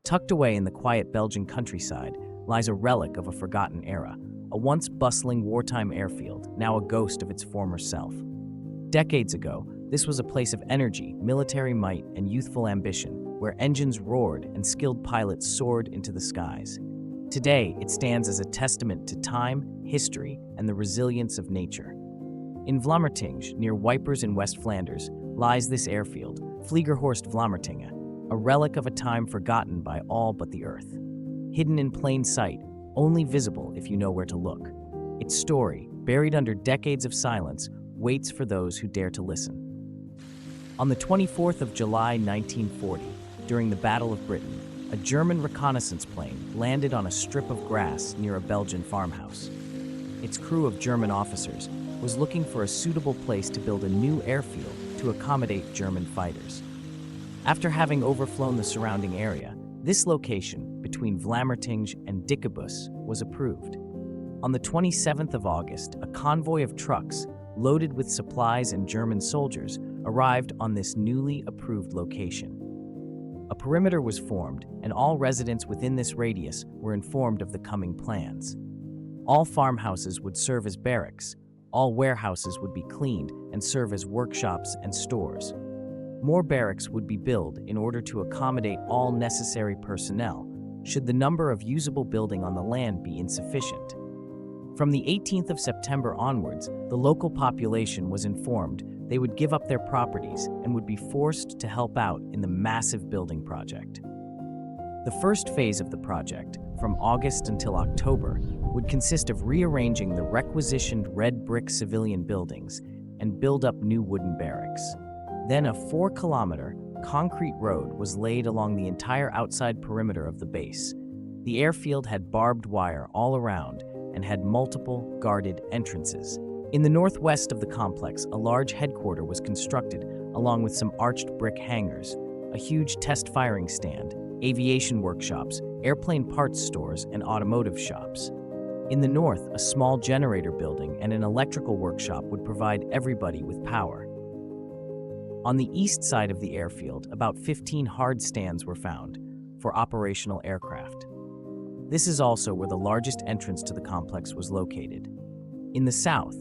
Tucked away in the quiet Belgian countryside lies a relic of a forgotten era, a once bustling wartime airfield, now a ghost of its former self. Decades ago, this was a place of energy, military might, and youthful ambition, where engines roared and skilled pilots soared into the skies. Today, it stands as a testament to time, history, and the resilience of nature. In Vlamertinge, near Wipers in West Flanders, lies this airfield, Vliegerhorst Vlamertinge, a relic of a time forgotten by all but the Earth. Hidden in plain sight, only visible if you know where to look. Its story, buried under decades of silence, waits for those who dare to listen. On the 24th of July 1940, during the Battle of Britain, a German reconnaissance plane landed on a strip of grass near a Belgian farmhouse. Its crew of German officers was looking for a suitable place to build a new airfield to accommodate German fighters. After having overflown the surrounding area, this location, between Vlamertinge and Dikkebus, was approved. On the 27th of August, a convoy of trucks, loaded with supplies and German soldiers, arrived on this newly approved location. A perimeter was formed, and all residents within this radius were informed of the coming plans. All farmhouses would serve as barracks, all warehouses would be cleaned and serve as workshops and stores. More barracks would be built in order to accommodate all necessary personnel, should the number of usable building on the land be insufficient. From the 18th of September onwards, the local population was informed they would give up their properties and would be forced to help out in the massive building project. The first phase of the project, from August until October, would consist of rearranging the requisitioned red brick civilian buildings and build up new wooden barracks. Then a 4-kilometer concrete road was laid along the entire outside perimeter of the base. The airfield had barbed wire all around and had multiple guarded entrances. In the northwest of the complex, a large headquarters was constructed along with some arched brick hangars, a huge test firing stand, aviation workshops, airplane parts stores, and automotive shops. In the north, a small generator building and an electrical workshop would provide everybody with power. On the east side of the airfield, about 15 hard stands were found for operational aircraft. This is also where the largest entrance to the complex was located. In the south,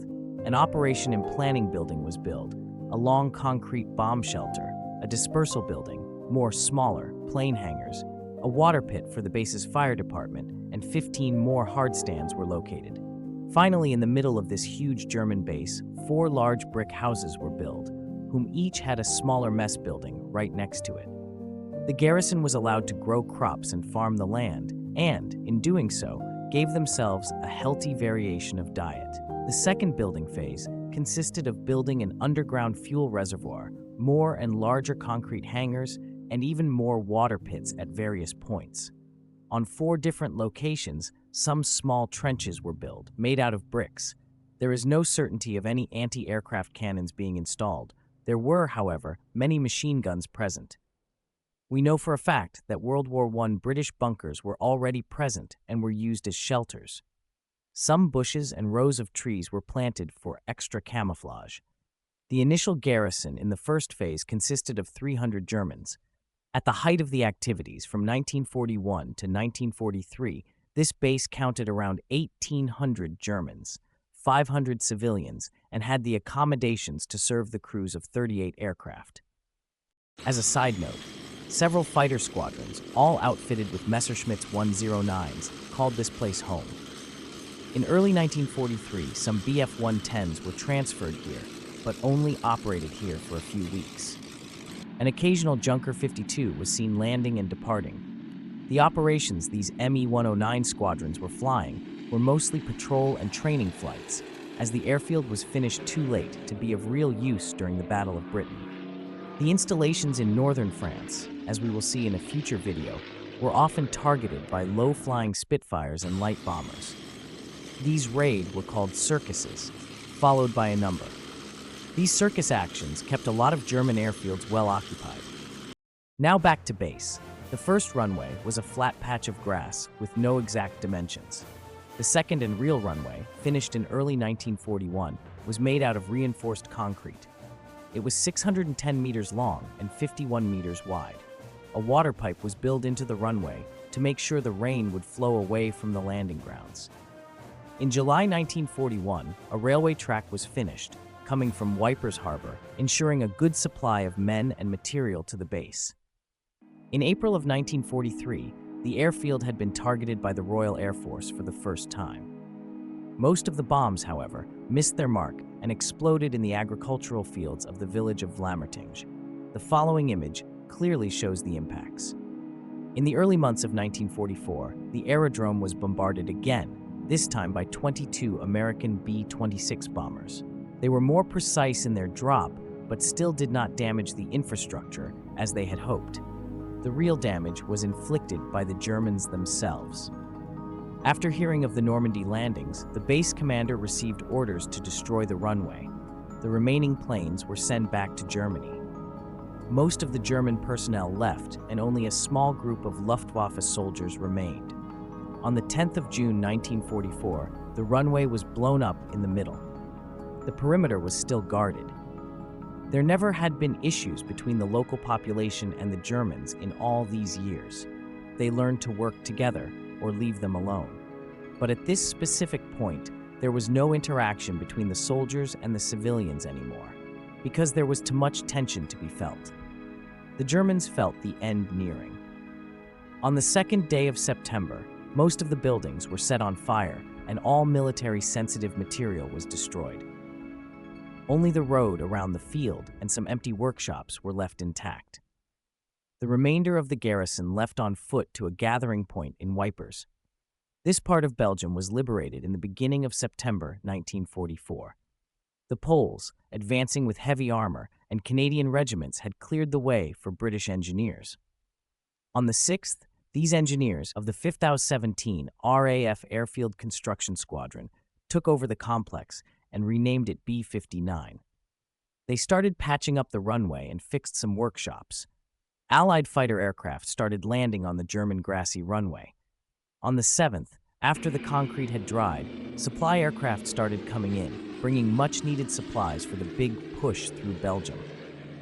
an operation and planning building was built, a long concrete bomb shelter, a dispersal building, more smaller plane hangars, a water pit for the base's fire department, and 15 more hard stands were located. Finally, in the middle of this huge German base, 4 large brick houses were built, whom each had a smaller mess building right next to it. The garrison was allowed to grow crops and farm the land, and, in doing so, gave themselves a healthy variation of diet. The second building phase consisted of building an underground fuel reservoir, more and larger concrete hangars, and even more water pits at various points. On 4 different locations, some small trenches were built, made out of bricks. There is no certainty of any anti-aircraft cannons being installed. There were, however, many machine guns present. We know for a fact that World War I British bunkers were already present and were used as shelters. Some bushes and rows of trees were planted for extra camouflage. The initial garrison in the first phase consisted of 300 Germans. At the height of the activities from 1941 to 1943, this base counted around 1,800 Germans, 500 civilians, and had the accommodations to serve the crews of 38 aircraft. As a side note, several fighter squadrons, all outfitted with Messerschmitt 109s, called this place home. In early 1943, some Bf-110s were transferred here, but only operated here for a few weeks. An occasional Junker 52 was seen landing and departing. The operations these Me-109 squadrons were flying were mostly patrol and training flights, as the airfield was finished too late to be of real use during the Battle of Britain. The installations in northern France, as we will see in a future video, were often targeted by low-flying Spitfires and light bombers. These raids were called circuses, followed by a number. These circus actions kept a lot of German airfields well occupied. Now back to base. The first runway was a flat patch of grass with no exact dimensions. The second and real runway, finished in early 1941, was made out of reinforced concrete. It was 610 meters long and 51 meters wide. a water pipe was built into the runway to make sure the rain would flow away from the landing grounds. In July 1941, a railway track was finished, coming from Wipers Harbor, ensuring a good supply of men and material to the base. In April of 1943, the airfield had been targeted by the Royal Air Force for the first time. Most of the bombs, however, missed their mark and exploded in the agricultural fields of the village of Vlamertinge. The following image clearly shows the impacts. In the early months of 1944, the aerodrome was bombarded again, this time by 22 American B-26 bombers. They were more precise in their drop, but still did not damage the infrastructure as they had hoped. The real damage was inflicted by the Germans themselves. After hearing of the Normandy landings, the base commander received orders to destroy the runway. The remaining planes were sent back to Germany. Most of the German personnel left, and only a small group of Luftwaffe soldiers remained. On the 10th of June 1944, the runway was blown up in the middle. The perimeter was still guarded. There never had been issues between the local population and the Germans in all these years. They learned to work together or leave them alone. But at this specific point, there was no interaction between the soldiers and the civilians anymore, because there was too much tension to be felt. The Germans felt the end nearing. On the second day of September, most of the buildings were set on fire and all military-sensitive material was destroyed. Only the road around the field and some empty workshops were left intact. The remainder of the garrison left on foot to a gathering point in Wipers. This part of Belgium was liberated in the beginning of September 1944. The Poles, advancing with heavy armor, and Canadian regiments had cleared the way for British engineers. On the 6th, these engineers of the 5th 17 RAF Airfield Construction Squadron took over the complex and renamed it B-59. They started patching up the runway and fixed some workshops. Allied fighter aircraft started landing on the German grassy runway. On the 7th, after the concrete had dried, supply aircraft started coming in, bringing much-needed supplies for the big push through Belgium.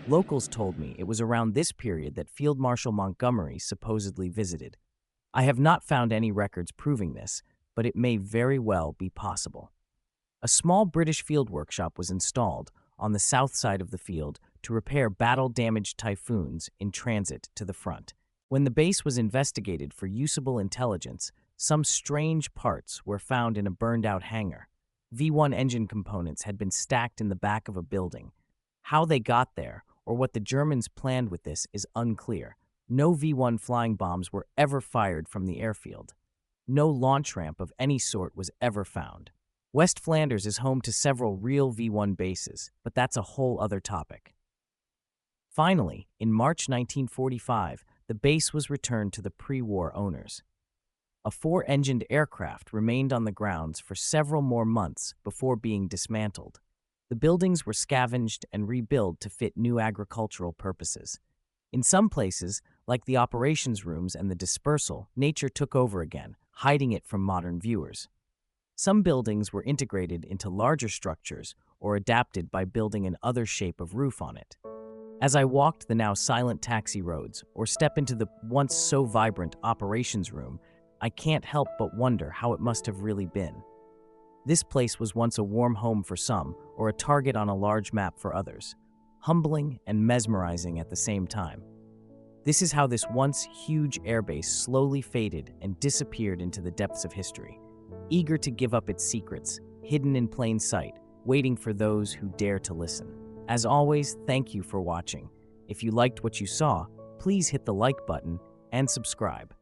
Locals told me it was around this period that Field Marshal Montgomery supposedly visited. I have not found any records proving this, but it may very well be possible. A small British field workshop was installed on the south side of the field to repair battle-damaged Typhoons in transit to the front. When the base was investigated for usable intelligence, some strange parts were found in a burned-out hangar. V-1 engine components had been stacked in the back of a building. How they got there, or what the Germans planned with this, is unclear. No V-1 flying bombs were ever fired from the airfield. No launch ramp of any sort was ever found. West Flanders is home to several real V-1 bases, but that's a whole other topic. Finally, in March 1945, the base was returned to the pre-war owners. A 4-engined aircraft remained on the grounds for several more months before being dismantled. The buildings were scavenged and rebuilt to fit new agricultural purposes. In some places, like the operations rooms and the dispersal, nature took over again, hiding it from modern viewers. Some buildings were integrated into larger structures or adapted by building an other shape of roof on it. As I walked the now silent taxi roads or step into the once so vibrant operations room, I can't help but wonder how it must have really been. This place was once a warm home for some or a target on a large map for others, humbling and mesmerizing at the same time. This is how this once huge airbase slowly faded and disappeared into the depths of history, eager to give up its secrets, hidden in plain sight, waiting for those who dare to listen. As always, thank you for watching. If you liked what you saw, please hit the like button and subscribe.